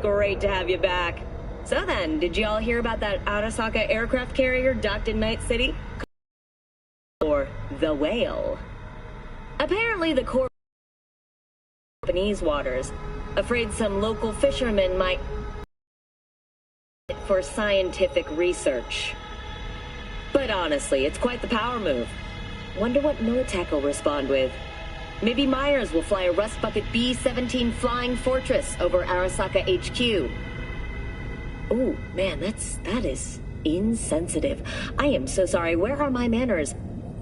great to have you back. So then, did you all hear about that Arasaka aircraft carrier docked in Night City? Or the Whale? Apparently the Corps Japanese waters, afraid some local fishermen might for scientific research. But honestly, it's quite the power move. Wonder what Militech will respond with. Maybe Myers will fly a Rust Bucket B-17 Flying Fortress over Arasaka HQ. Ooh, man, that is insensitive. I am so sorry. Where are my manners?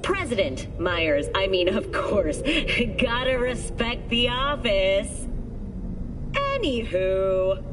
President Myers, I mean, of course. Gotta respect the office. Anywho...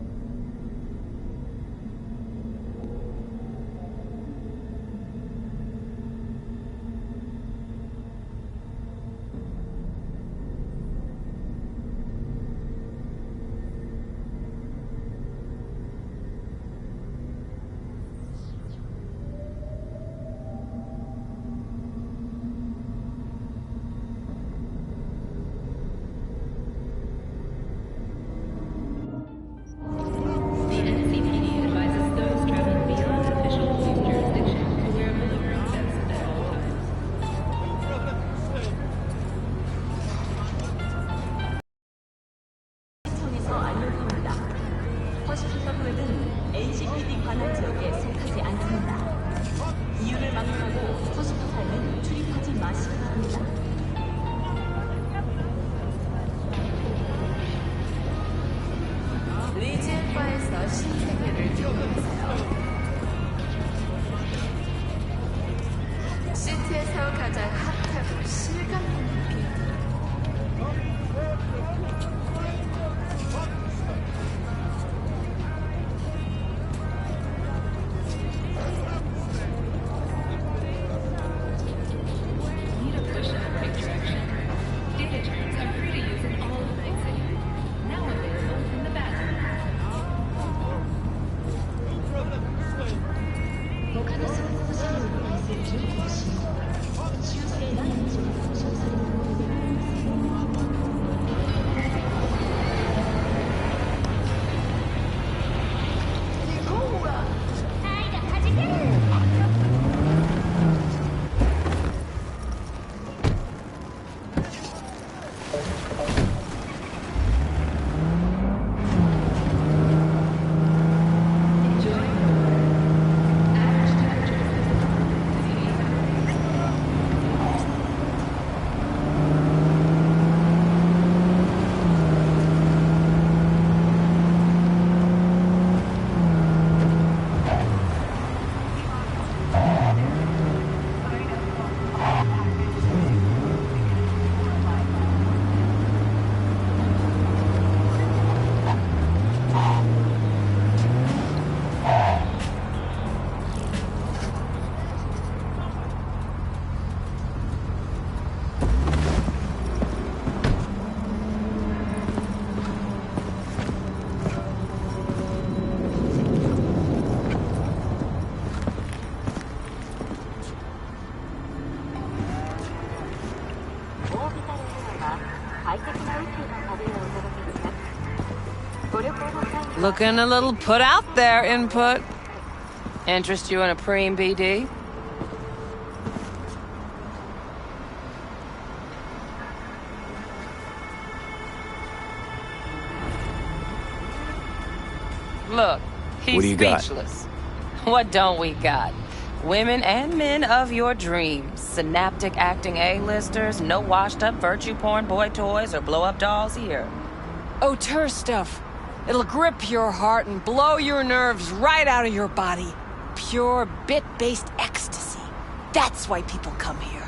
Looking a little put out there, input. Interest you in a preem BD? Look, he's what do you speechless. What don't we got? Women and men of your dreams. Synaptic acting A-listers, no washed-up virtue porn boy toys or blow-up dolls here. Auteur stuff. It'll grip your heart and blow your nerves right out of your body. Pure bit-based ecstasy. That's why people come here.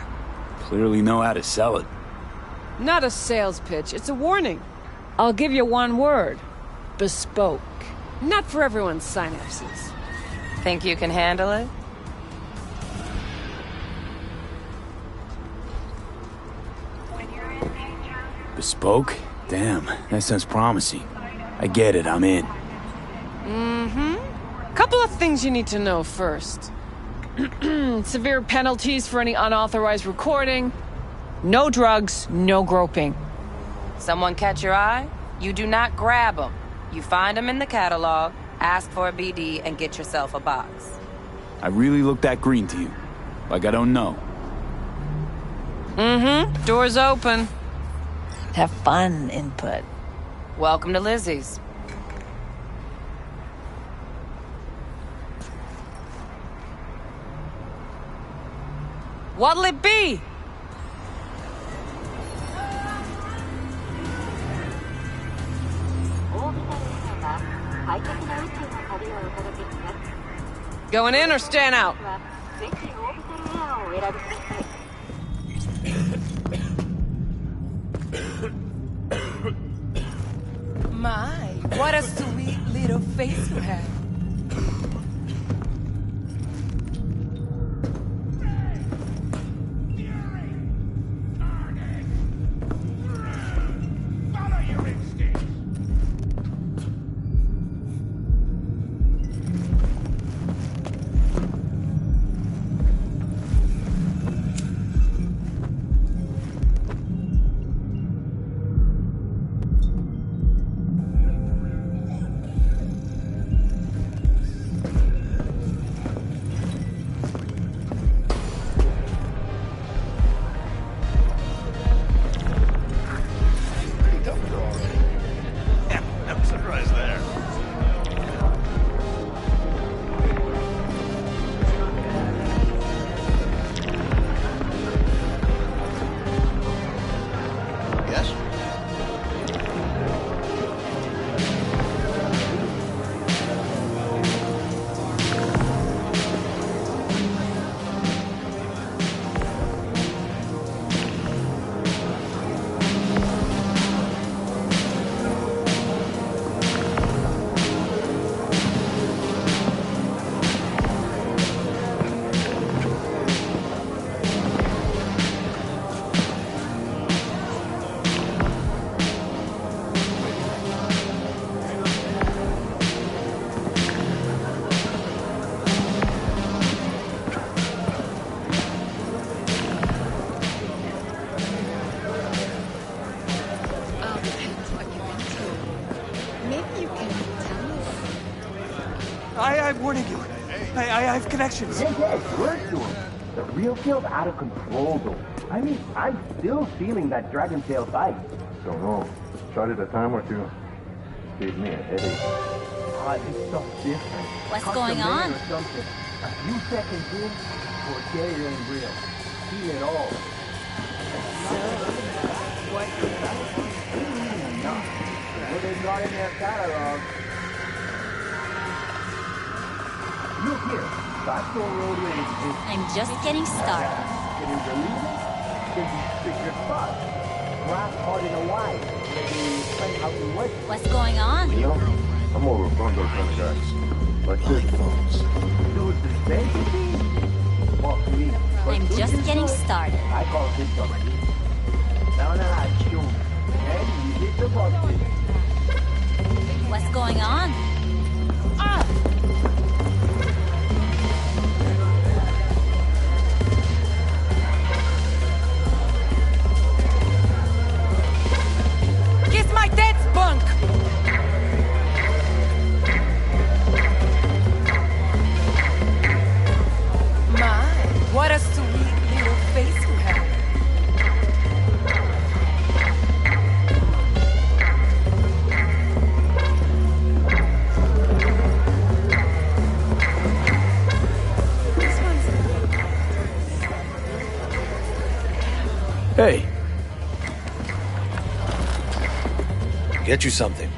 Clearly know how to sell it. Not a sales pitch, it's a warning. I'll give you one word. Bespoke. Not for everyone's synapses. Think you can handle it? Bespoke? Damn, that sounds promising. I get it, I'm in. Couple of things you need to know first. Severe penalties for any unauthorized recording. No drugs, no groping. Someone catch your eye? You do not grab them. You find them in the catalog, ask for a BD, and get yourself a box. I really look that green to you. Like I don't know. Mm-hmm. Door's open. Have fun, input. Welcome to Lizzie's. What'll it be? Going in or staying out? My, what a sweet little face you have. I'm warning you. I have connections. Yes, word to him. The real field's out of control, though. I mean, I'm still feeling that dragon tail bite. Don't know. Tried it a time or two. Gave me a headache. This stuff's different. What's going on? Or something. A few seconds in, forget it ain't real. Feel it all. What they got in their catalog. Look here, Backdoor Road is... I'm just getting started. Can you believe it? There's these secret spots. Grass hard in a wide. Maybe spend out in west. What's going on? You know, I'm over bundle kind of guys. Like this. Dude, the same thing? Fuck me. I'm just getting started. I call this something. Now that I shoot. And you hit the button. What's going on? Ah! Kiss my dead spunk! My, what a sweet little face you have. Hey, Get you something.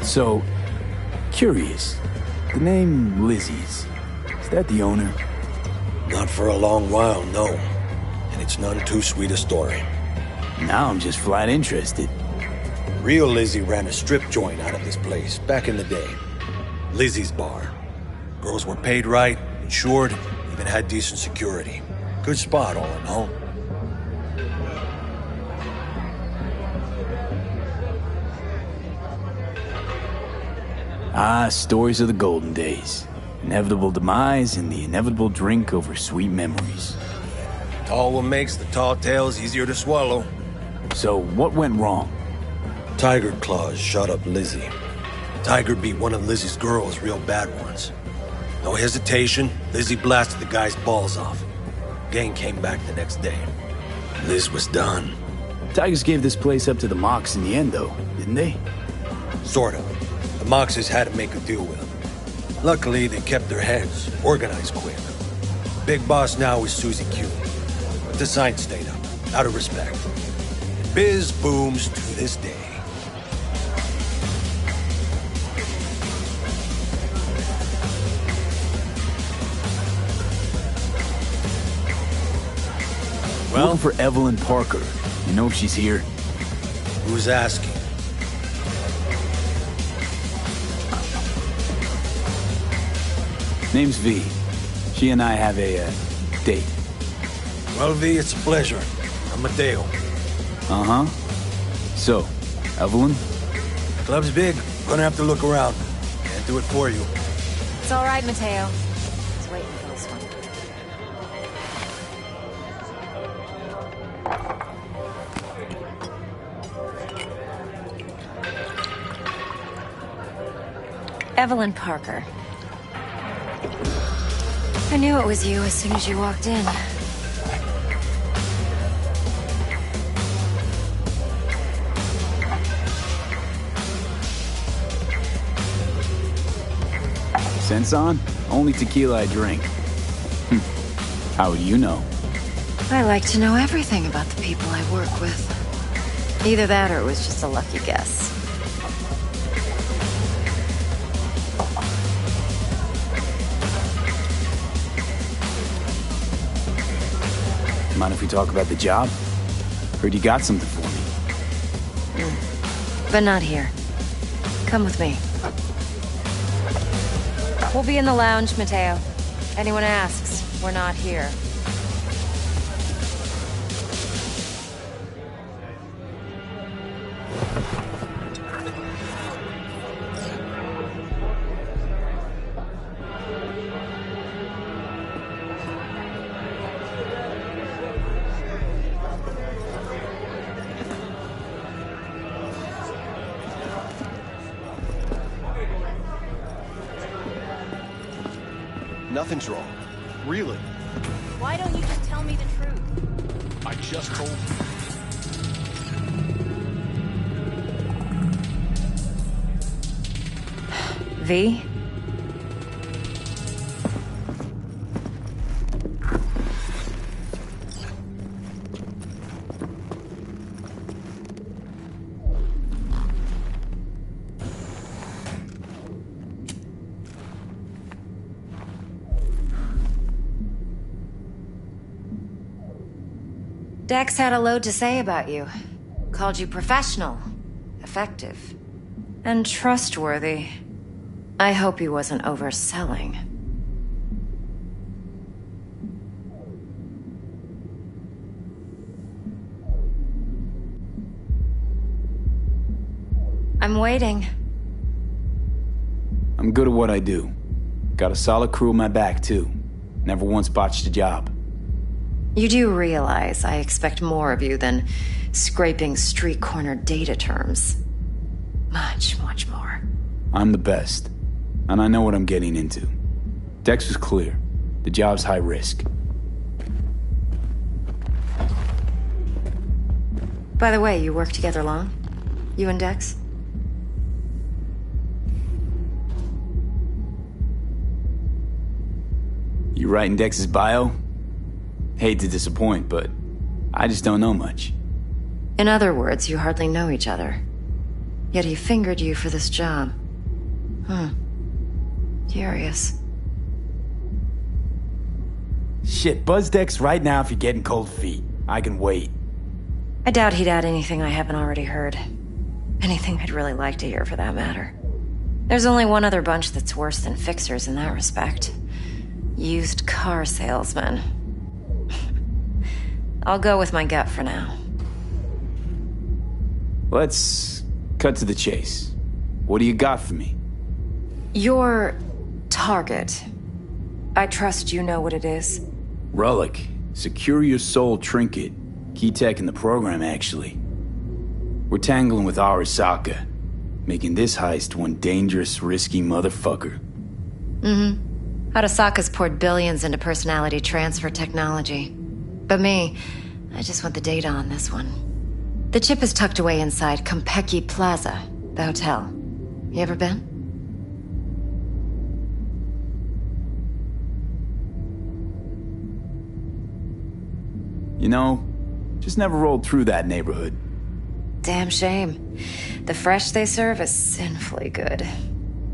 so, curious. The name Lizzie's, is that the owner? Not for a long while, no. And it's none too sweet a story. Now I'm just flat interested. Real Lizzie ran a strip joint out of this place back in the day. Lizzie's Bar. Girls were paid right, insured, even had decent security. Good spot, all in all. Ah, stories of the golden days. Inevitable demise and the inevitable drink over sweet memories. Tall one makes the tall tales easier to swallow. So, what went wrong? Tiger Claws shot up Lizzie. Tiger beat one of Lizzie's girls real bad once. No hesitation, Lizzie blasted the guy's balls off. Gang came back the next day. Liz was done. Tigers gave this place up to the Mox in the end, though, didn't they? Sort of. The Moxes had to make a deal with them. Luckily, they kept their heads, organized quick. Big boss now is Susie Q. But the sign stayed up, out of respect. Biz booms to this day. Well, for Evelyn Parker. You know if she's here? Who's asking? Name's V. She and I have a, date. Well, V, it's a pleasure. I'm Mateo. Uh-huh. So, Evelyn? Club's big. Gonna have to look around. Can't do it for you. It's all right, Mateo. Just waiting for this one. Evelyn Parker. I knew it was you as soon as you walked in. Sense on? Only tequila I drink. How do you know? I like to know everything about the people I work with. Either that or it was just a lucky guess. Mind if we talk about the job? Heard you got something for me. But not here. Come with me. We'll be in the lounge, Mateo. Anyone asks, we're not here. Nothing's wrong. Really. Why don't you just tell me the truth? I just told you. V? Dex had a load to say about you. Called you professional, effective, and trustworthy. I hope he wasn't overselling. I'm waiting. I'm good at what I do. Got a solid crew on my back, too. Never once botched a job. You do realize I expect more of you than scraping street corner data terms. Much, much more. I'm the best, and I know what I'm getting into. Dex was clear. The job's high risk. By the way, you work together long? You and Dex? You writing Dex's bio? Hate to disappoint, but I just don't know much. In other words, you hardly know each other. Yet he fingered you for this job. Curious. Shit, buzz Dex right now if you're getting cold feet. I can wait. I doubt he'd add anything I haven't already heard. Anything I'd really like to hear, for that matter. There's only one other bunch that's worse than fixers in that respect. Used car salesmen. I'll go with my gut for now. Let's cut to the chase. What do you got for me? Your target. I trust you know what it is. Relic. Secure your soul trinket. Key tech in the program, actually. We're tangling with Arasaka, making this heist one dangerous, risky motherfucker. Arasaka's poured billions into personality transfer technology. But me, I just want the data on this one. The chip is tucked away inside Kompeki Plaza, the hotel. You ever been? You know, just never rolled through that neighborhood. Damn shame. The fresh they serve is sinfully good.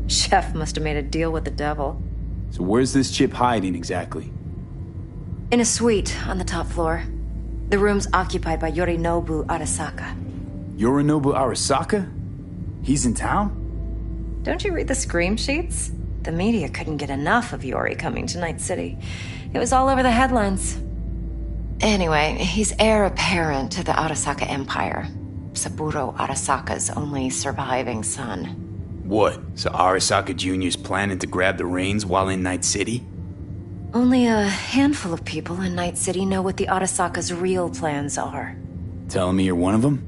Chef must have made a deal with the devil. So where's this chip hiding exactly? In a suite on the top floor. The room's occupied by Yorinobu Arasaka. Yorinobu Arasaka? He's in town? Don't you read the scream sheets? The media couldn't get enough of Yori coming to Night City. It was all over the headlines. Anyway, he's heir apparent to the Arasaka Empire. Saburo Arasaka's only surviving son. What? So Arasaka Jr.'s planning to grab the reins while in Night City? Only a handful of people in Night City know what the Arasaka's real plans are. Telling me you're one of them?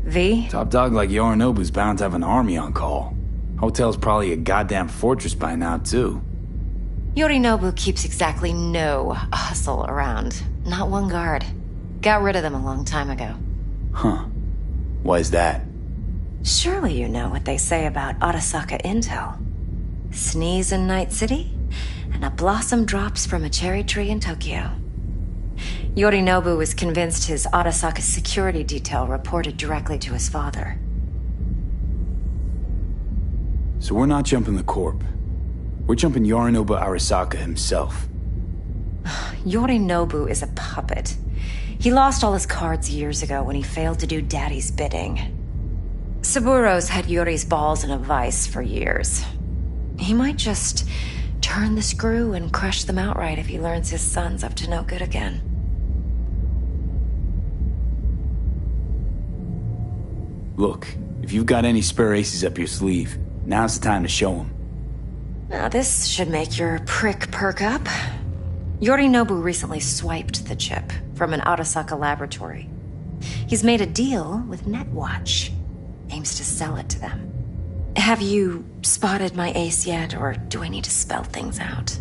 V? Top dog like Yorinobu's bound to have an army on call. Hotel's probably a goddamn fortress by now, too. Yorinobu keeps exactly no hustle around. Not one guard. Got rid of them a long time ago. Huh. Why is that? Surely you know what they say about Arasaka intel. Sneeze in Night City, and a blossom drops from a cherry tree in Tokyo. Yorinobu was convinced his Arasaka security detail reported directly to his father. So we're not jumping the corp. We're jumping Yorinobu Arasaka himself. Yorinobu is a puppet. He lost all his cards years ago when he failed to do Daddy's bidding. Saburo's had Yori's balls in a vice for years. He might just turn the screw and crush them outright if he learns his son's up to no good again. Look, if you've got any spare aces up your sleeve, now's the time to show them. Now this should make your prick perk up. Yorinobu recently swiped the chip from an Arasaka laboratory. He's made a deal with Netwatch. Aims to sell it to them. Have you spotted my ace yet, or do I need to spell things out?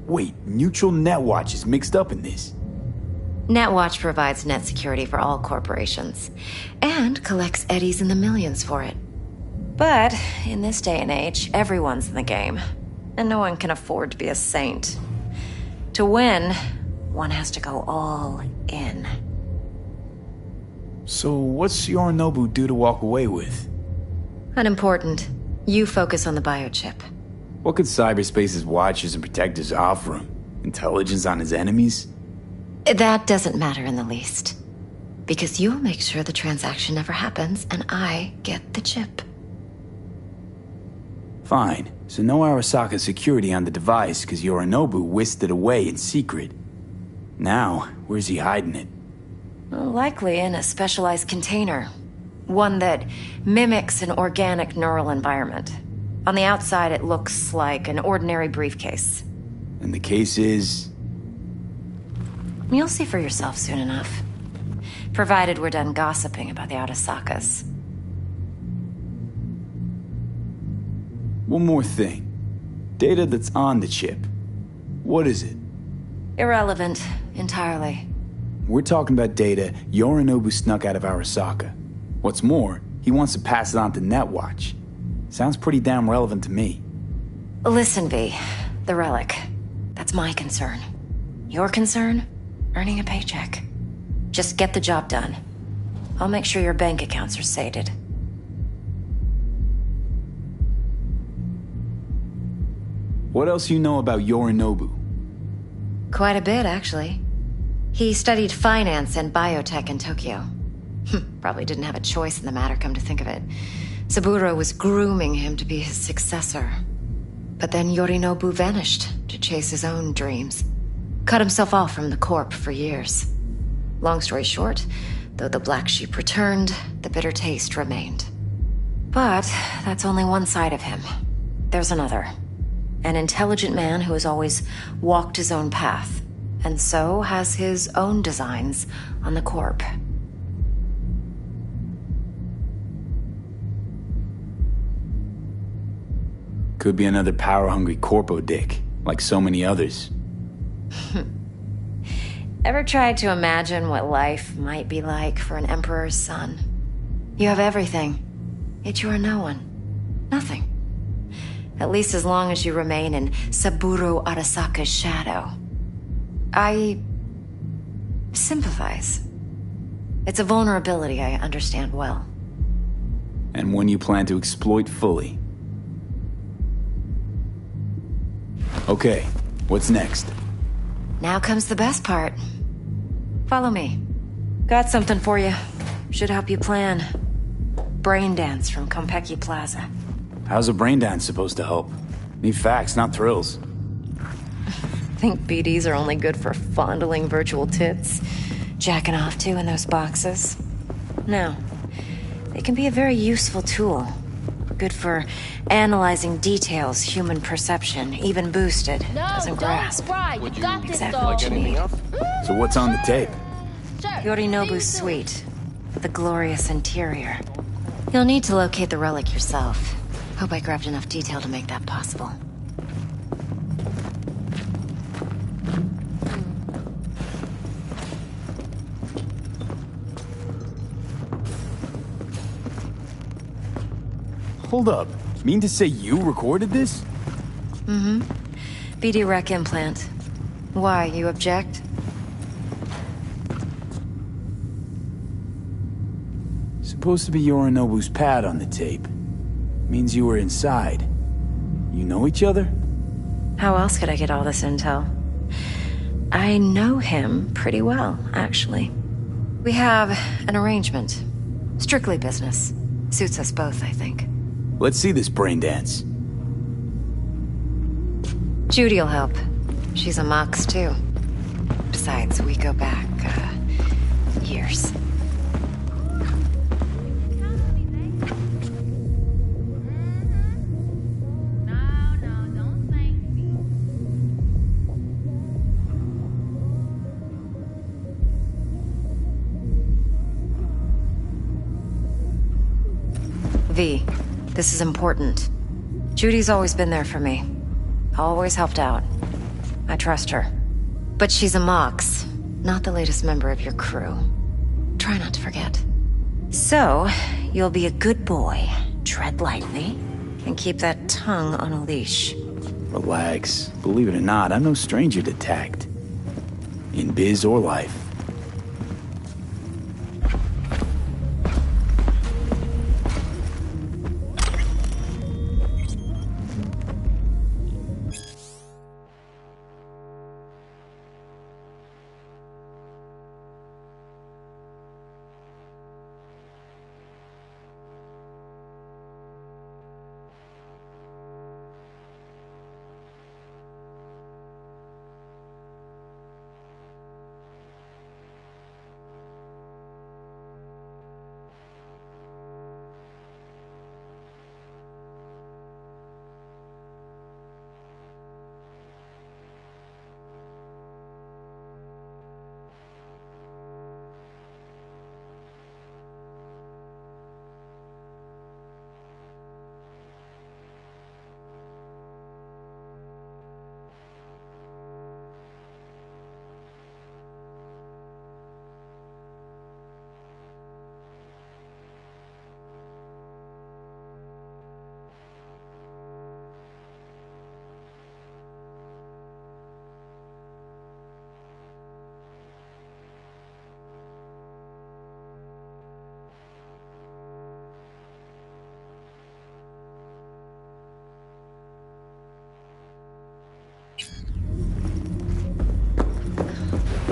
Wait, Neutral Netwatch is mixed up in this. Netwatch provides net security for all corporations, and collects eddies in the millions for it. But in this day and age, everyone's in the game, and no one can afford to be a saint. To win, one has to go all in. So what's Yorinobu due to walk away with? Unimportant. You focus on the biochip. What could cyberspace's watchers and protectors offer him? Intelligence on his enemies? That doesn't matter in the least. Because you'll make sure the transaction never happens, and I get the chip. Fine. So no Arasaka security on the device because Yorinobu whisked it away in secret. Now, where's he hiding it? Likely in a specialized container. One that mimics an organic neural environment. On the outside, it looks like an ordinary briefcase. And the case is... You'll see for yourself soon enough. Provided we're done gossiping about the Arasakas. One more thing. Data that's on the chip. What is it? Irrelevant, entirely. We're talking about data Yorinobu snuck out of Arasaka. What's more, he wants to pass it on to Netwatch. Sounds pretty damn relevant to me. Listen, V. The relic. That's my concern. Your concern? Earning a paycheck. Just get the job done. I'll make sure your bank accounts are sated. What else you know about Yorinobu? Quite a bit, actually. He studied finance and biotech in Tokyo. Probably didn't have a choice in the matter, come to think of it. Saburo was grooming him to be his successor. But then Yorinobu vanished to chase his own dreams. Cut himself off from the Corp for years. Long story short, Though the black sheep returned, the bitter taste remained. But that's only one side of him. There's another. An intelligent man who has always walked his own path, and so has his own designs on the Corp. Could be another power-hungry corpo dick, like so many others. Ever tried to imagine what life might be like for an emperor's son? You have everything, yet you are no one. Nothing. At least as long as you remain in Saburo Arasaka's shadow. I sympathize. It's a vulnerability I understand well. And one you plan to exploit fully. Okay, what's next? Now comes the best part. Follow me. Got something for you. Should help you plan. Brain dance from Konpeki Plaza. How's a brain dance supposed to help? Need facts, not thrills. Think BDs are only good for fondling virtual tits? Jacking off to in those boxes? No. They can be a very useful tool. Good for analyzing details human perception, even boosted, doesn't grasp. You got this, Exactly though. what you need. So what's on the tape? Yorinobu's suite. The glorious interior. You'll need to locate the relic yourself. Hope I grabbed enough detail to make that possible. Hold up. Mean to say you recorded this? Mm-hmm. BD Rec implant. Why, you object? Supposed to be Yorinobu's pad on the tape. Means you were inside. You know each other? How else could I get all this intel? I know him pretty well, actually. We have an arrangement. Strictly business. Suits us both, I think. Let's see this brain dance. Judy'll help. She's a Mox, too. Besides, we go back, years. V, this is important. Judy's always been there for me. Always helped out. I trust her. But she's a Mox, not the latest member of your crew. Try not to forget. So, you'll be a good boy, tread lightly, and keep that tongue on a leash. Relax. Believe it or not, I'm no stranger to tact. In biz or life.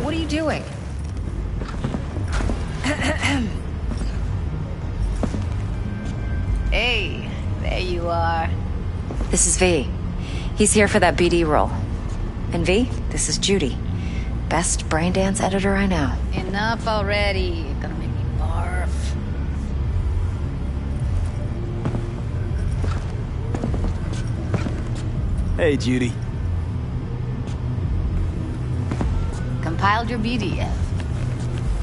What are you doing? Hey, there you are. This is V. He's here for that BD role. And V, this is Judy. Best brain dance editor I know. Enough already. You're gonna make me Hey, Judy. Compiled your BDF.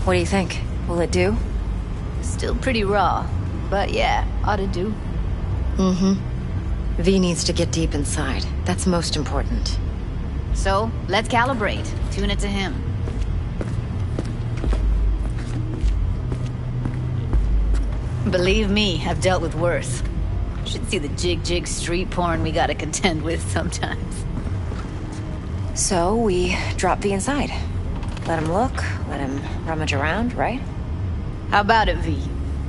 What do you think? Will it do? Still pretty raw, but yeah, ought to do. Mm-hmm. V needs to get deep inside. That's most important. So, let's calibrate. Tune it to him. Believe me, I've dealt with worse. Should see the jig-jig street porn we gotta contend with sometimes. So, we drop V inside. Let him look, let him rummage around, right? How about it, V?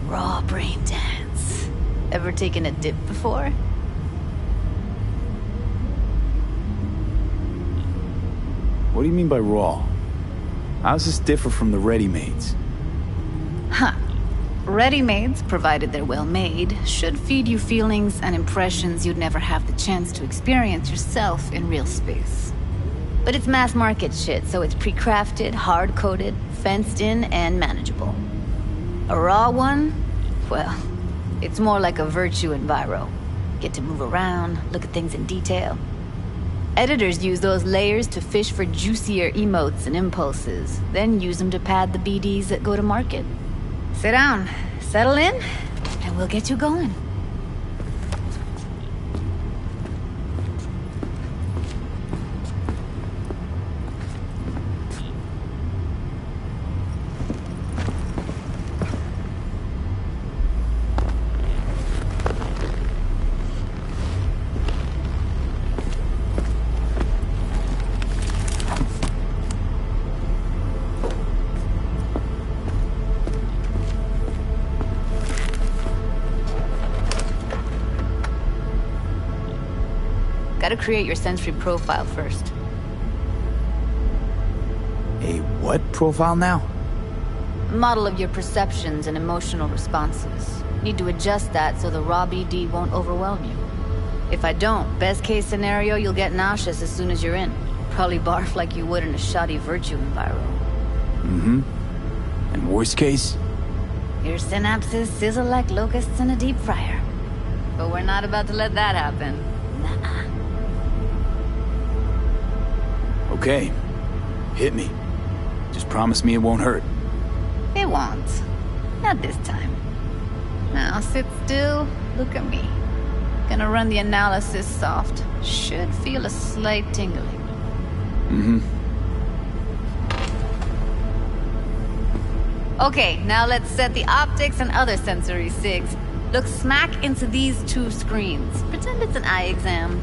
Raw brain dance. Ever taken a dip before? What do you mean by raw? How's this differ from the ready-mades? Huh. Ready-mades, provided they're well-made, should feed you feelings and impressions you'd never have the chance to experience yourself in real space. But it's mass-market shit, so it's pre-crafted, hard-coded, fenced-in, and manageable. A raw one? Well, it's more like a virtue enviro. Get to move around, look at things in detail. Editors use those layers to fish for juicier emotes and impulses, then use them to pad the BDs that go to market. Sit down, settle in, and we'll get you going. Gotta create your sensory profile first. A what profile now? A model of your perceptions and emotional responses. Need to adjust that so the raw BD won't overwhelm you. If I don't, best case scenario, you'll get nauseous as soon as you're in. Probably barf like you would in a shoddy virtue enviro. Mm-hmm. And worst case? Your synapses sizzle like locusts in a deep fryer. But we're not about to let that happen. Nuh-uh. Okay. Hit me. Just promise me it won't hurt. It won't. Not this time. Now sit still, look at me. Gonna run the analysis soft. Should feel a slight tingling. Mm-hmm. Okay, now let's set the optics and other sensory sigs. Look smack into these two screens. Pretend it's an eye exam.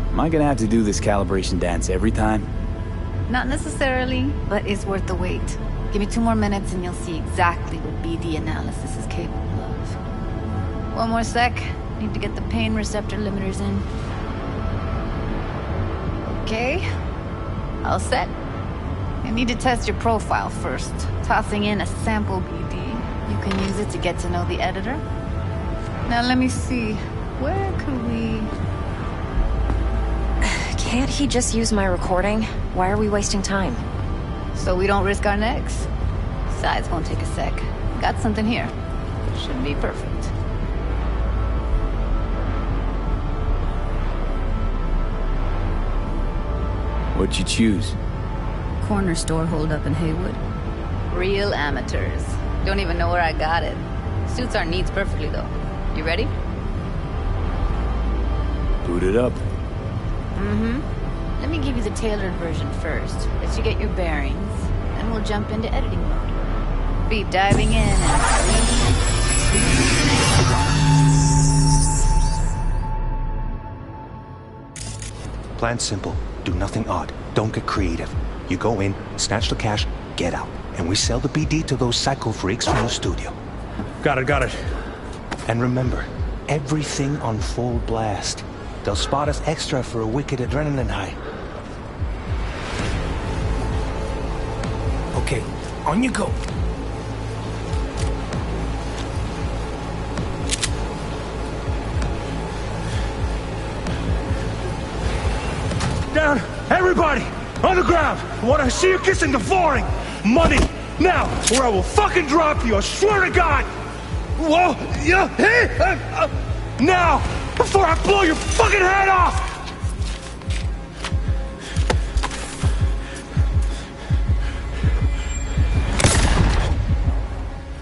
Am I gonna have to do this calibration dance every time? Not necessarily, but it's worth the wait. Give me 2 more minutes and you'll see exactly what BD analysis is capable of. 1 more sec. Need to get the pain receptor limiters in. Okay. All set. I need to test your profile first. Tossing in a sample BD. You can use it to get to know the editor. Now let me see. Where could we... Can't he just use my recording? Why are we wasting time? So we don't risk our necks. Besides, won't take a sec. Got something here. Should be perfect. What'd you choose? Corner store holdup in Haywood. Real amateurs. Don't even know where I got it. Suits our needs perfectly, though. You ready? Boot it up. Mm-hmm. Let me give you the tailored version first. Let you get your bearings. Then we'll jump into editing mode. Be diving in and... Plan simple. Do nothing odd. Don't get creative. You go in, snatch the cash, get out. And we sell the BD to those psycho freaks from the studio. Got it. And remember, everything on full blast. They'll spot us extra for a wicked adrenaline high. Okay, on you go. Down! Everybody! On the ground! I want to see you kissing the flooring! Money! Now! Or I will fucking drop you! I swear to God! Whoa! Yeah! Hey! Now! Before I blow your fucking head off!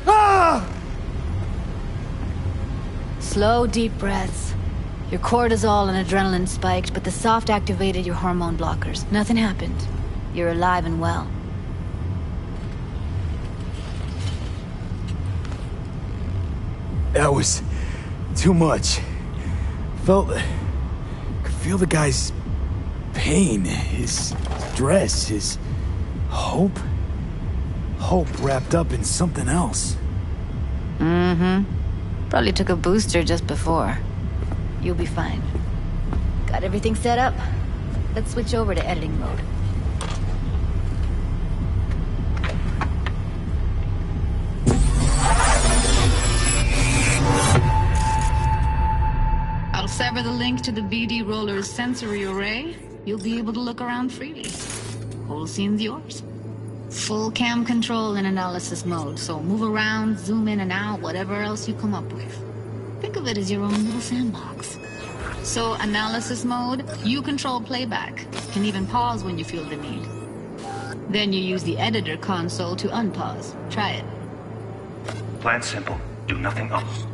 Ah! Slow, deep breaths. Your cortisol and adrenaline spiked, but the soft activated your hormone blockers. Nothing happened. You're alive and well. That was too much. Could feel the guy's pain, his stress, his hope. Hope wrapped up in something else. Mm-hmm. Probably took a booster just before. You'll be fine. Got everything set up? Let's switch over to editing mode. I'll sever the link to the BD Roller's sensory array. You'll be able to look around freely. Whole scene's yours. Full cam control in analysis mode, so move around, zoom in and out, whatever else you come up with. Think of it as your own little sandbox. So, analysis mode, you control playback. Can even pause when you feel the need. Then you use the editor console to unpause. Try it. Plan simple. Do nothing else.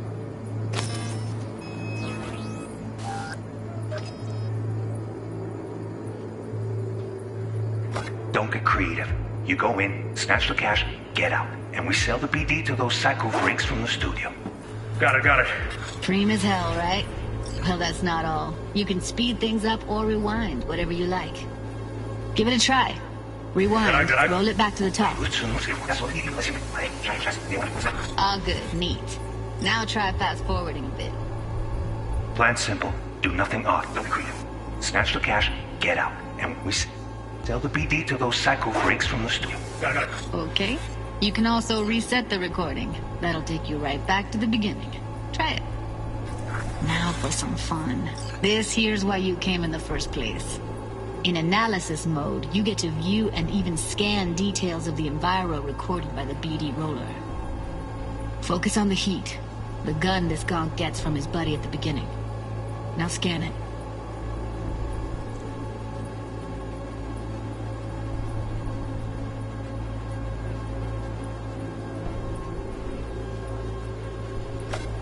Don't get creative. You go in, snatch the cash, get out. And we sell the BD to those psycho freaks from the studio. Got it. Dream as hell, right? Well, that's not all. You can speed things up or rewind, whatever you like. Give it a try. Rewind, roll it back to the top. All good, neat. Now try fast forwarding a bit. Plan simple. Do nothing odd. Don't be creative. Snatch the cash, get out. And we sell the BD to those psycho freaks from the studio. Got it. Okay. You can also reset the recording. That'll take you right back to the beginning. Try it. Now for some fun. This here's why you came in the first place. In analysis mode, you get to view and even scan details of the enviro recorded by the BD roller. Focus on the heat, the gun this gonk gets from his buddy at the beginning. Now scan it.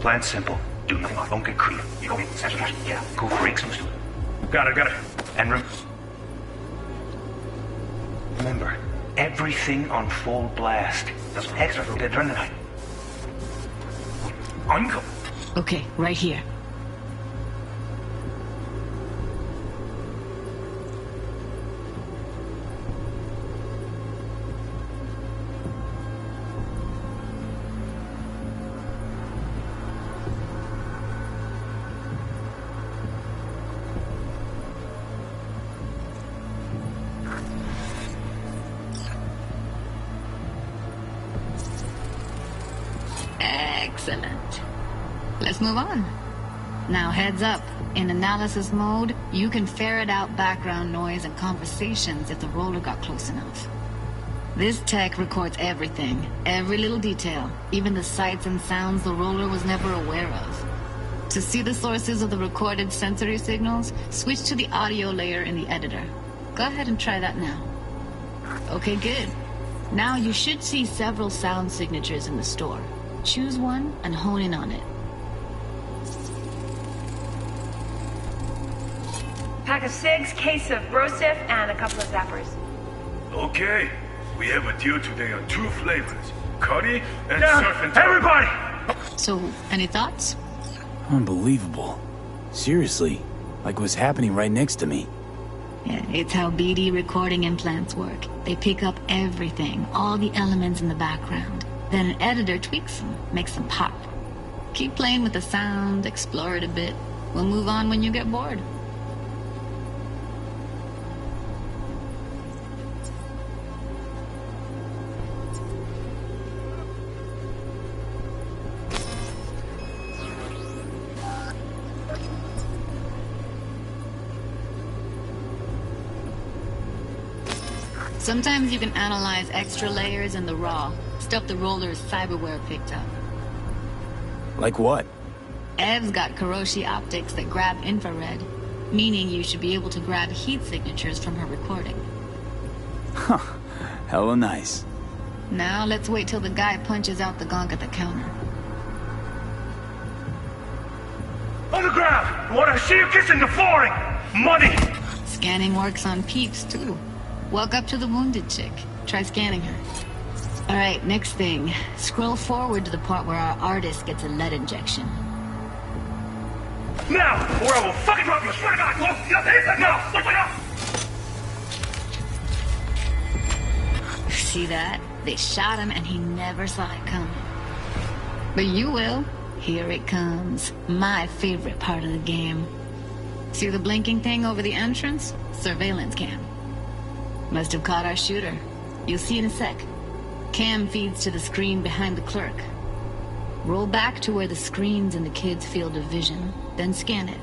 Plan simple. Do nothing. Don't get creative. You go in, snatch the cash, get out. Go freaks from the studio. Got it. And remember, everything on full blast. There's extra for the adrenaline. Uncle. Okay, right here. Excellent. Let's move on. Now heads up. In analysis mode, you can ferret out background noise and conversations if the roller got close enough. This tech records everything, every little detail, even the sights and sounds the roller was never aware of. To see the sources of the recorded sensory signals, switch to the audio layer in the editor. Go ahead and try that now. Okay, good. Now you should see several sound signatures in the store. Choose one and hone in on it. Pack of cigs, case of brosif, and a couple of zappers. Okay. We have a deal today on 2 flavors. Curry and surf and turf. Everybody! So, any thoughts? Unbelievable. Seriously, like what's happening right next to me. Yeah, it's how BD recording implants work. They pick up everything, all the elements in the background. Then an editor tweaks them, makes them pop. Keep playing with the sound, explore it a bit. We'll move on when you get bored. Sometimes you can analyze extra layers in the raw, stuff the roller's cyberware picked up. Like what? Ev's got Kiroshi optics that grab infrared, meaning you should be able to grab heat signatures from her recording. Huh. Hella nice. Now let's wait till the guy punches out the gong at the counter. On the ground! What I see you kissing the flooring! Money! Scanning works on peeps, too. Walk up to the wounded chick. Try scanning her. Alright, next thing. Scroll forward to the part where our artist gets a lead injection. Now! Or I will fucking drop you! I swear to God! Look! Now! Look up! See that? They shot him and he never saw it coming. But you will. Here it comes. My favorite part of the game. See the blinking thing over the entrance? Surveillance cam. Must have caught our shooter. You'll see in a sec. Cam feeds to the screen behind the clerk. Roll back to where the screen's in the kid's field of vision, then scan it.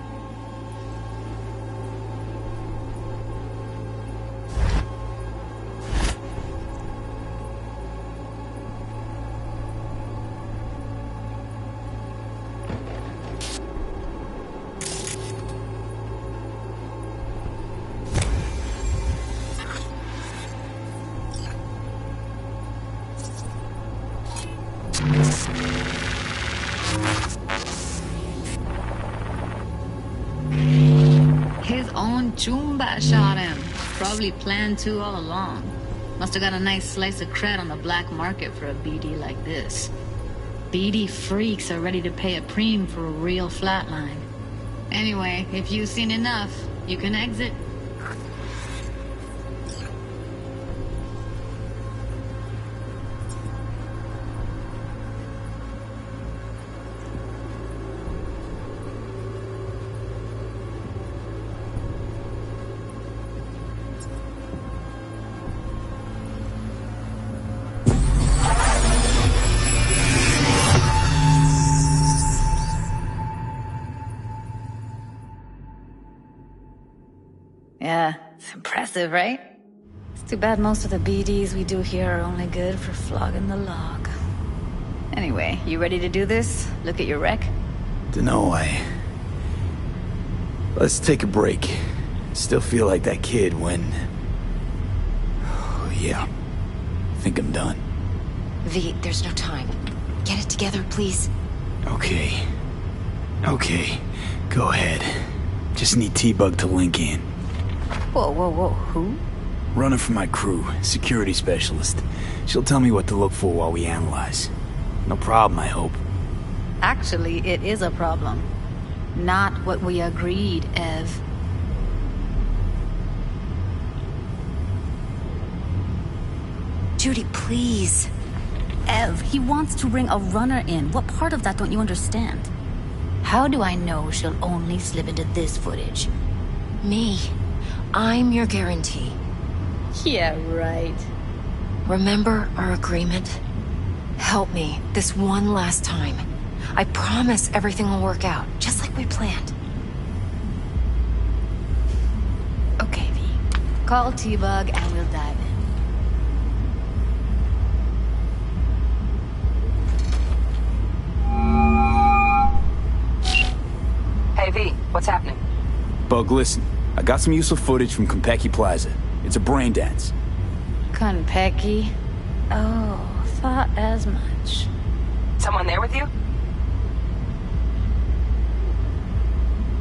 His own Chumba shot him. Probably planned to all along. Must have got a nice slice of cred on the black market for a BD like this. BD freaks are ready to pay a preem for a real flatline. Anyway, if you've seen enough, you can exit. Yeah, it's impressive, right? It's too bad most of the BDs we do here are only good for flogging the log. Anyway, you ready to do this? Look at your wreck? Dunno, Let's take a break. Still feel like that kid when... Oh, yeah. Think I'm done. V, there's no time. Get it together, please. Okay. Okay. Go ahead. Just need T-Bug to link in. Whoa, whoa, whoa, who? Running for my crew, security specialist. She'll tell me what to look for while we analyze. No problem, I hope. Actually, it is a problem. Not what we agreed, Ev. Judy, please. Ev, he wants to bring a runner in. What part of that don't you understand? How do I know she'll only slip into this footage? Me. I'm your guarantee. Yeah, right. Remember our agreement? Help me this one last time. I promise everything will work out, just like we planned. Okay, V. Call T-Bug and we'll dive in. Hey, V, what's happening? Bug, listen. I got some useful footage from Konpeki Plaza. It's a brain dance. Konpeki? Oh, thought as much. Someone there with you?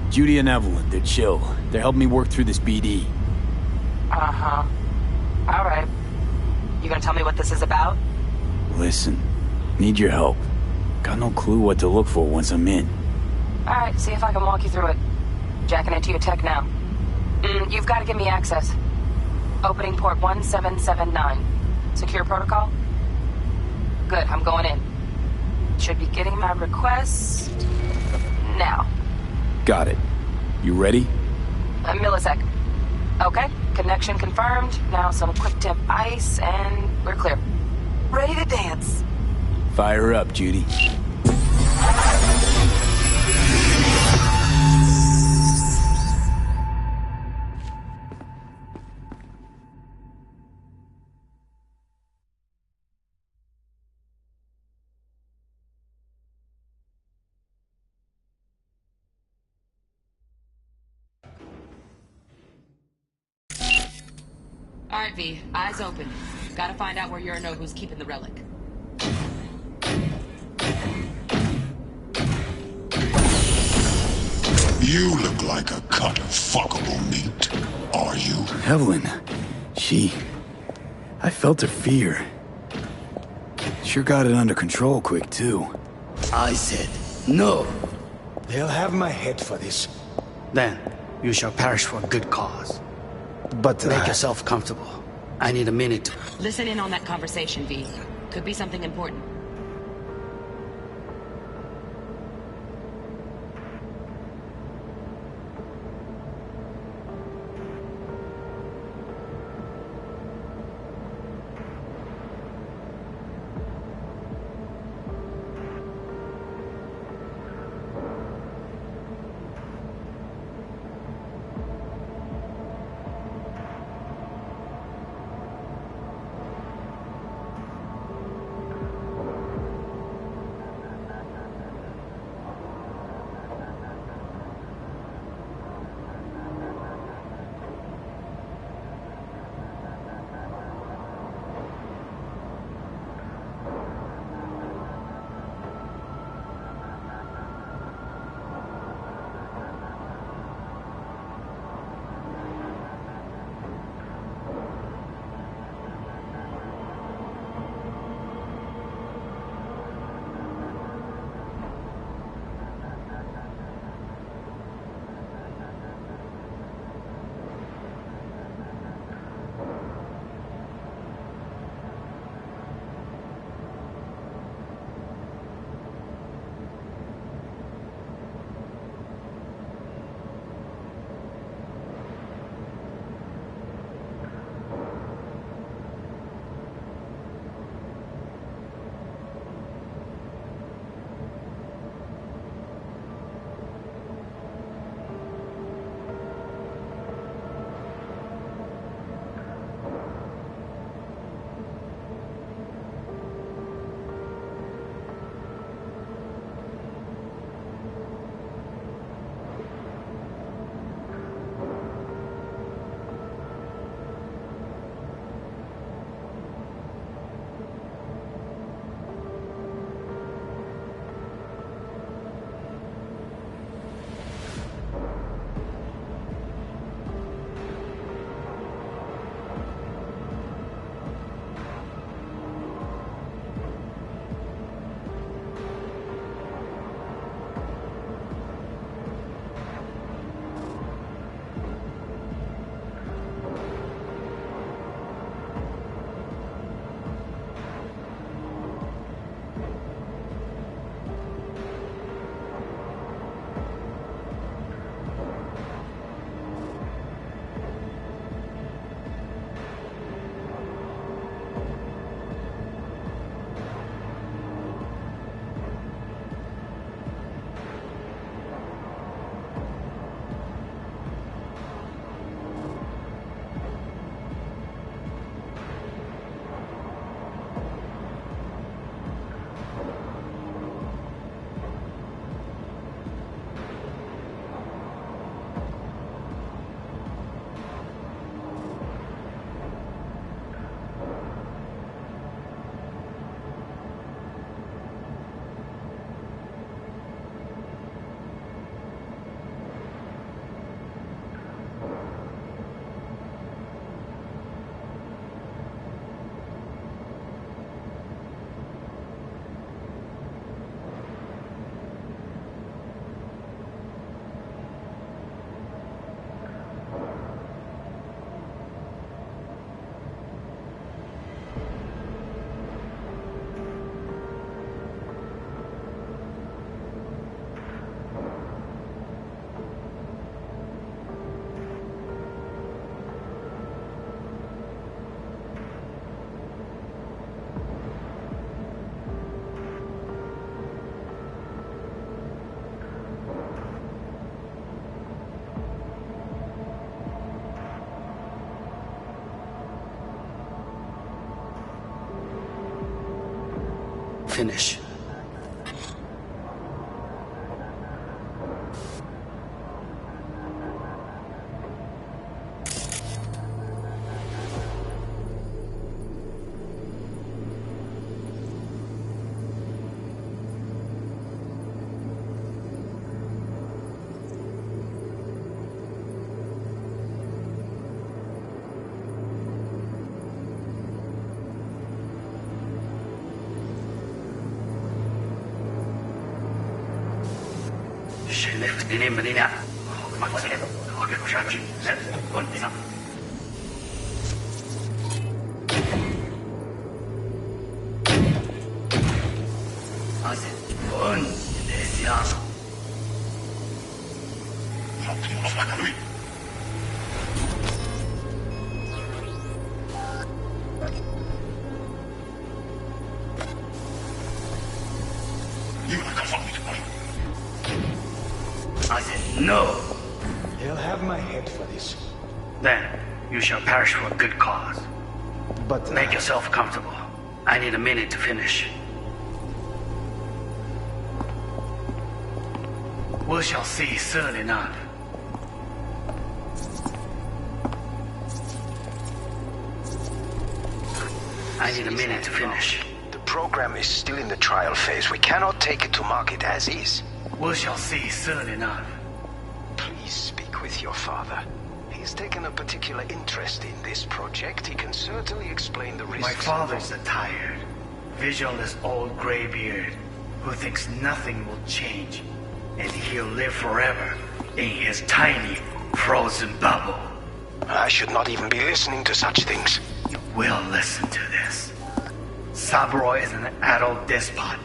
Judy and Evelyn, they're chill. They're helping me work through this BD. Uh-huh. All right. You gonna tell me what this is about? Listen, need your help. Got no clue what to look for once I'm in. All right, see if I can walk you through it. Jacking into your tech now. You've got to give me access. Opening port 1779. Secure protocol? Good, I'm going in. Should be getting my request... now. Got it. You ready? A millisec. Okay, connection confirmed. Now some quick temp ice, and we're clear. Ready to dance. Fire up, Judy. Alright, V. Eyes open. Gotta find out where Yorinobu's keeping the relic. You look like a cut of fuckable meat. Are you? Evelyn. I felt her fear. Sure got it under control quick, too. I said, no. They'll have my head for this. Then, you shall perish for a good cause. But, Make yourself comfortable. I need a minute. Listen in on that conversation, V. Could be something important. Finish. I said no. They'll have my head for this. Then you shall perish for a good cause. But make yourself comfortable. I need a minute to finish. We shall see soon enough. I need a minute to finish. The program is still in the trial phase. We cannot take it to market as is. We shall see soon enough. Please speak with your father. He's taken a particular interest in this project. He can certainly explain the risks. My father's a tired, visionless old graybeard who thinks nothing will change, and he'll live forever in his tiny, frozen bubble. I should not even be listening to such things. You will listen to this. Saburo is an adult despot,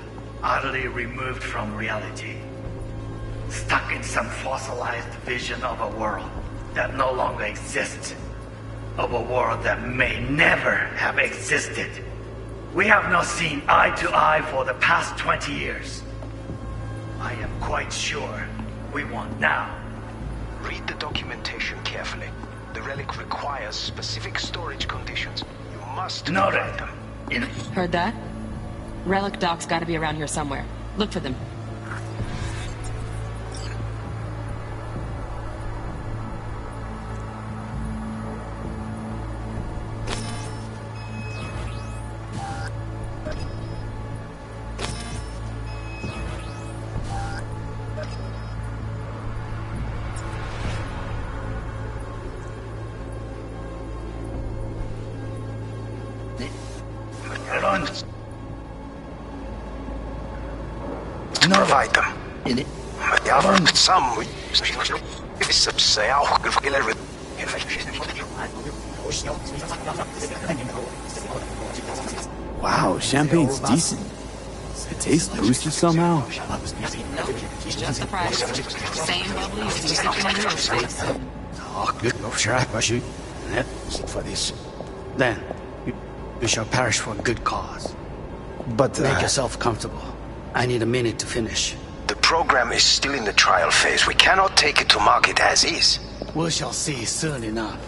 utterly removed from reality. Stuck in some fossilized vision of a world that no longer exists. Of a world that may never have existed. We have not seen eye to eye for the past 20 years. I am quite sure we want now. Read the documentation carefully. The relic requires specific storage conditions. You must provide them. Heard that? Relic doc's gotta be around here somewhere. Look for them. Provide them. Some Wow, champagne's decent. The taste boosted somehow. Just the price. Same bubbly as you sipping in real estate. Oh, good. Oh, sure, I rush you. For this. Then, you shall perish for a good cause. But make yourself comfortable. I need a minute to finish. The program is still in the trial phase. We cannot take it to market as is. We shall see soon enough.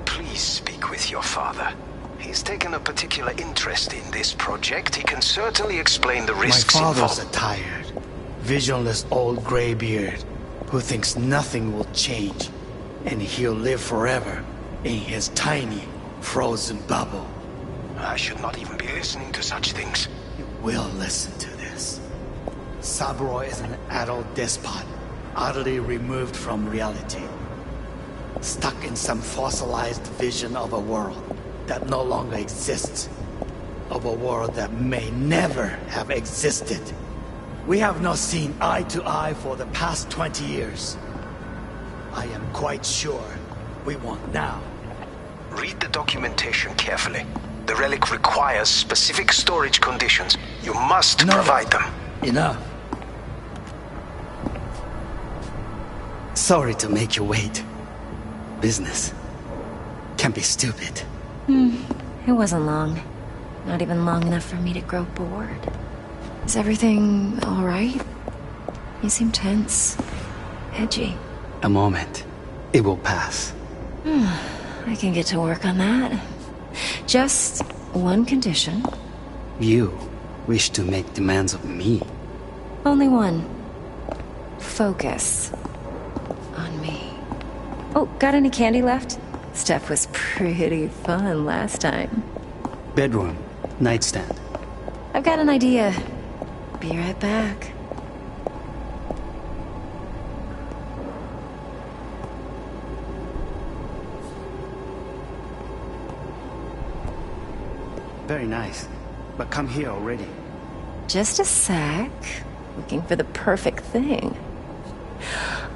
Please speak with your father. He's taken a particular interest in this project. He can certainly explain the risks involved. My father's a tired, visionless old graybeard who thinks nothing will change, and he'll live forever in his tiny, frozen bubble. I should not even be listening to such things. You will listen to this. Saburo is an adult despot, utterly removed from reality. Stuck in some fossilized vision of a world that no longer exists. Of a world that may never have existed. We have not seen eye to eye for the past 20 years. I am quite sure we want now. Read the documentation carefully. The relic requires specific storage conditions. You must provide them. Enough. Sorry to make you wait. Business can be stupid. It wasn't long. Not even long enough for me to grow bored. Is everything all right? You seem tense. Edgy. A moment. It will pass. I can get to work on that. Just one condition. You wish to make demands of me. Only one. Focus on me. Oh, got any candy left? Stuff was pretty fun last time. Bedroom. Nightstand. I've got an idea. Be right back. Very nice. But come here already. Just a sec. Looking for the perfect thing.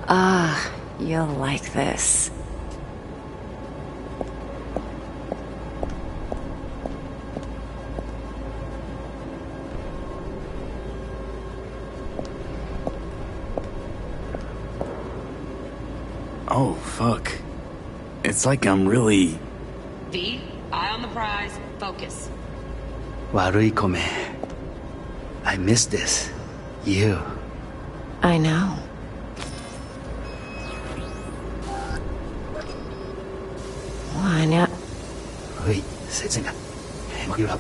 Ah, you'll like this. Oh, fuck. It's like I'm really... V, eye on the prize, focus. Warui-kome. I miss this. You. I know. Why not? Wait, sitting up. Hang you up.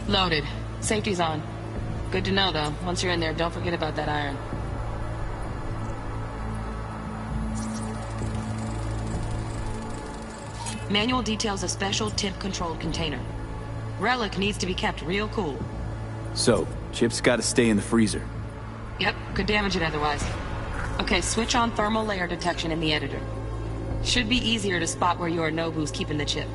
Loaded. Safety's on. Good to know, though. Once you're in there, don't forget about that iron. Manual details a special temp-controlled container. Relic needs to be kept real cool. So, Chip's gotta stay in the freezer. Yep, could damage it otherwise. Okay, switch on thermal layer detection in the editor. Should be easier to spot where Yorinobu's keeping the chip.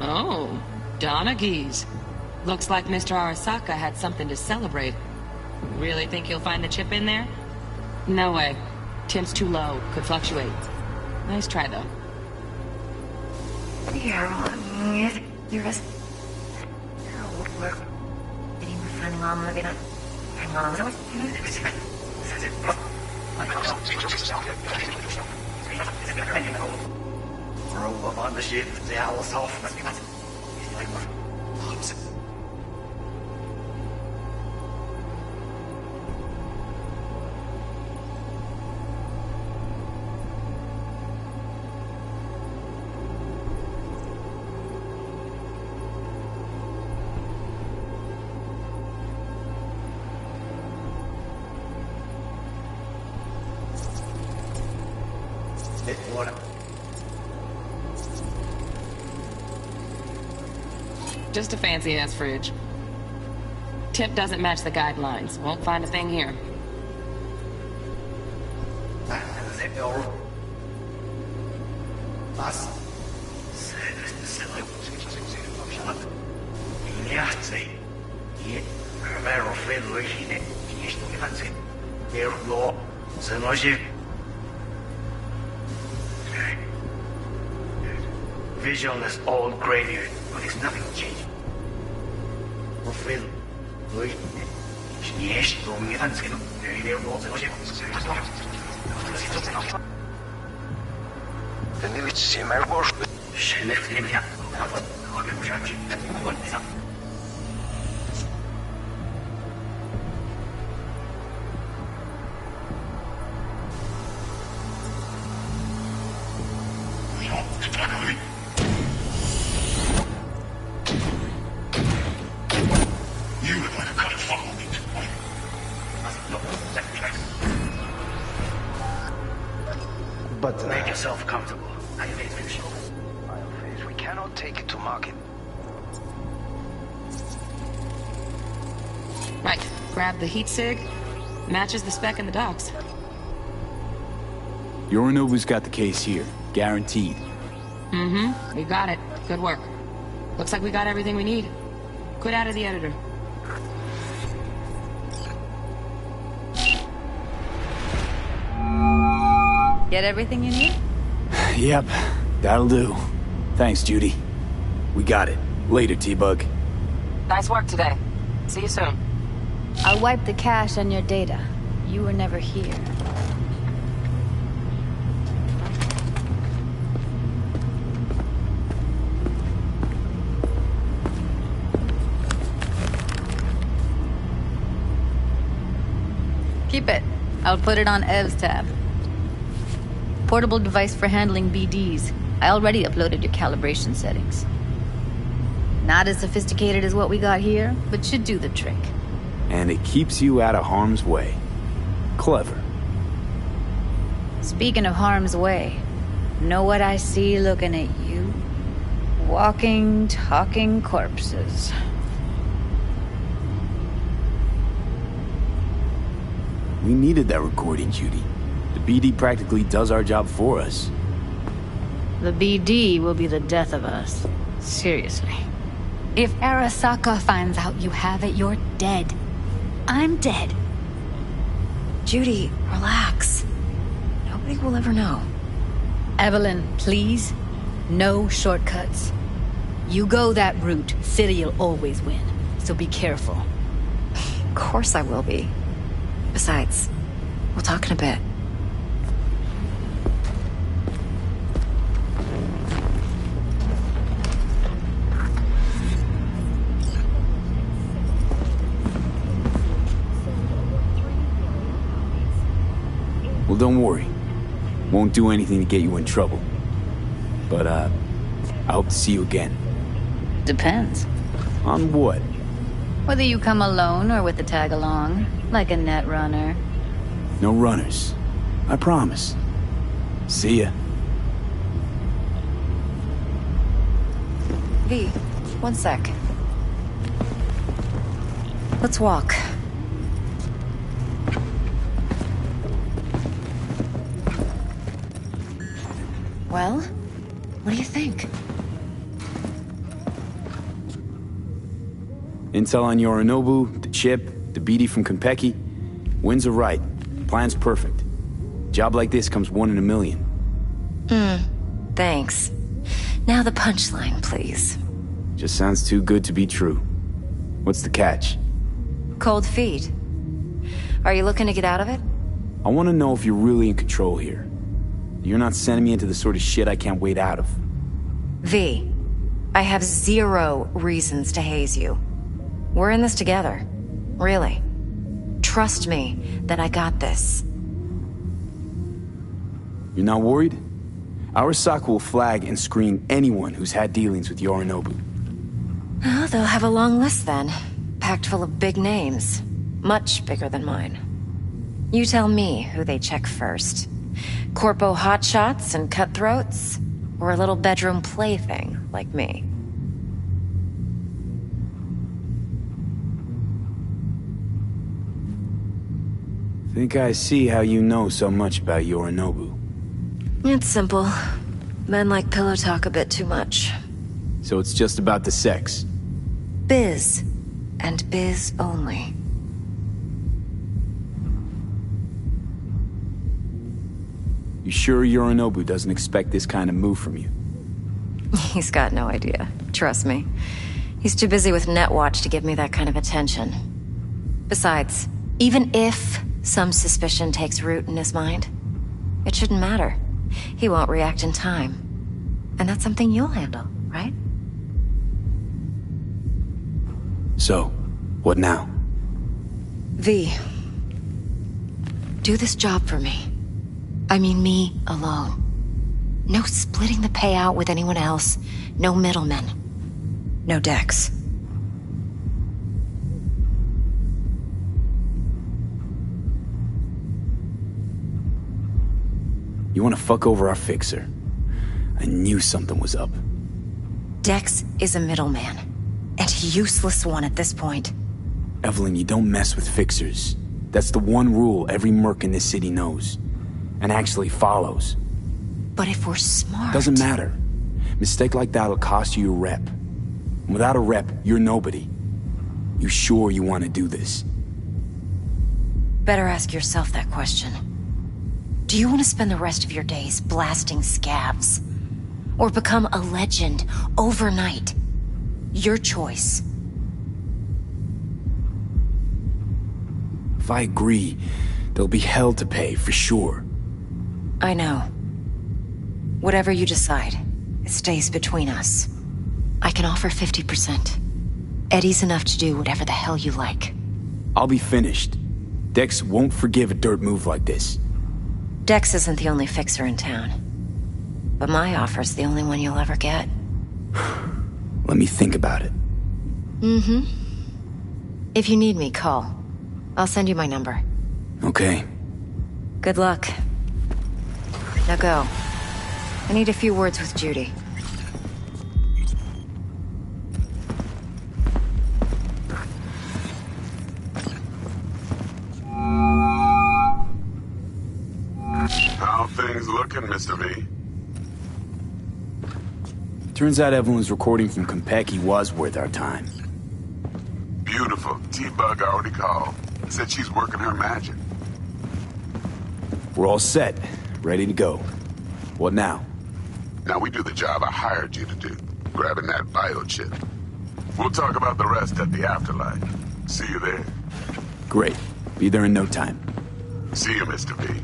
Oh, Donaghys. Looks like Mr. Arasaka had something to celebrate. Really think you'll find the chip in there? No way. Temp's too low. Could fluctuate. Nice try, though. Roll up on the ship, the owl's off. Just a fancy-ass fridge. Tip doesn't match the guidelines. Won't find a thing here. Visionless old graveyard, but there's nothing changed. You look like a cut of fuckable meat. But make yourself comfortable. How you face fish? We cannot take it to market. Right. Grab the heat sig. Matches the spec in the docks. Yorinobu's got the case here. Guaranteed. Mm-hmm. We got it. Good work. Looks like we got everything we need. Quit out of the editor. Get everything you need? Yep, that'll do. Thanks, Judy. We got it. Later, T-Bug. Nice work today. See you soon. I'll wipe the cache on your data. You were never here. Keep it. I'll put it on Ev's tab. Portable device for handling BDs. I already uploaded your calibration settings. Not as sophisticated as what we got here, but should do the trick. And it keeps you out of harm's way. Clever. Speaking of harm's way, know what I see looking at you? Walking, talking corpses. We needed that recording, Judy. The BD practically does our job for us. The BD will be the death of us. Seriously. If Arasaka finds out you have it, you're dead. I'm dead. Judy, relax. Nobody will ever know. Evelyn, please. No shortcuts. You go that route, City'll always win. So be careful. Of course I will be. Besides, we'll talk in a bit. Well, don't worry. Won't do anything to get you in trouble. But, I hope to see you again. Depends. On what? Whether you come alone or with the tag-along, like a net runner. No runners. I promise. See ya. V, one sec. Let's walk. Well, what do you think? Intel on Yorinobu, the chip, the BD from Konpeki. Winds are right. Plan's perfect. Job like this comes 1 in a million. Thanks. Now the punchline, please. Just sounds too good to be true. What's the catch? Cold feet. Are you looking to get out of it? I want to know if you're really in control here. You're not sending me into the sort of shit I can't wait out of. V, I have 0 reasons to haze you. We're in this together. Really. Trust me that I got this. You're not worried? Arasaka will flag and screen anyone who's had dealings with Yorinobu. Oh, they'll have a long list then. Packed full of big names. Much bigger than mine. You tell me who they check first. Corpo hotshots and cutthroats? Or a little bedroom plaything like me? Think I see how you know so much about Yorinobu. It's simple. Men like pillow talk a bit too much. So it's just about the sex? Biz. And biz only. You sure Yorinobu doesn't expect this kind of move from you? He's got no idea. Trust me. He's too busy with Netwatch to give me that kind of attention. Besides, even if some suspicion takes root in his mind, it shouldn't matter. He won't react in time. And that's something you'll handle, right? So, what now? V, do this job for me. I mean me alone. No splitting the payout with anyone else. No middlemen. No decks. You want to fuck over our fixer. I knew something was up. Dex is a middleman, and a useless one at this point. Evelyn, you don't mess with fixers. That's the one rule every merc in this city knows, and actually follows. But if we're smart... Doesn't matter. Mistake like that'll cost you your rep. And without a rep, you're nobody. You sure you want to do this? Better ask yourself that question. Do you want to spend the rest of your days blasting scabs? Or become a legend overnight? Your choice. If I agree, there'll be hell to pay, for sure. I know. Whatever you decide, it stays between us. I can offer 50%. Eddie's enough to do whatever the hell you like. I'll be finished. Dex won't forgive a dirt move like this. Dex isn't the only fixer in town. But my offer's the only one you'll ever get. Let me think about it. Mm-hmm. If you need me, call. I'll send you my number. Okay. Good luck. Now go. I need a few words with Judy. How things looking, Mr. V? Turns out Evelyn's recording from Konpeki was worth our time. Beautiful. T-Bug already called. Said she's working her magic. We're all set. Ready to go. What now? Now we do the job I hired you to do. Grabbing that biochip. We'll talk about the rest at the afterlife. See you there. Great. Be there in no time. See you, Mr. V.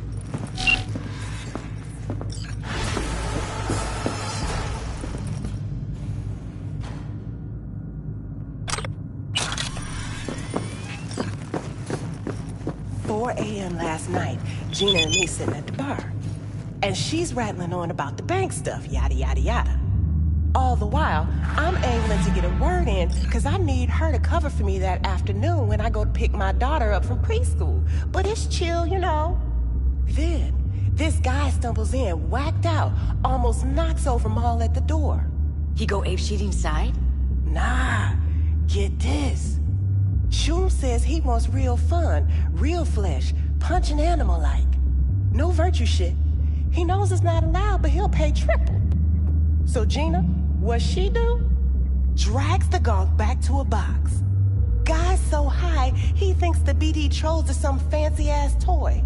Last night, Gina and me sitting at the bar. And she's rattling on about the bank stuff, yada, yada, yada. All the while, I'm angling to get a word in because I need her to cover for me that afternoon when I go to pick my daughter up from preschool. But it's chill, you know. Then, this guy stumbles in, whacked out, almost knocks over Maul at the door. He go apeshit inside? Nah, get this. Shum says he wants real fun, real flesh, punch an animal like. No virtue shit. He knows it's not allowed, but he'll pay triple. So Gina, what she do? Drags the gonk back to a box. Guy's so high, he thinks the BD trolls are some fancy-ass toy.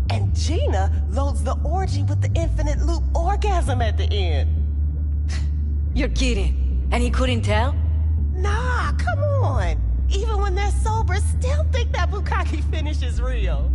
And Gina loads the orgy with the infinite loop orgasm at the end. You're kidding. And he couldn't tell? Nah, come on. Even when they're sober, still think that bukkake finish is real.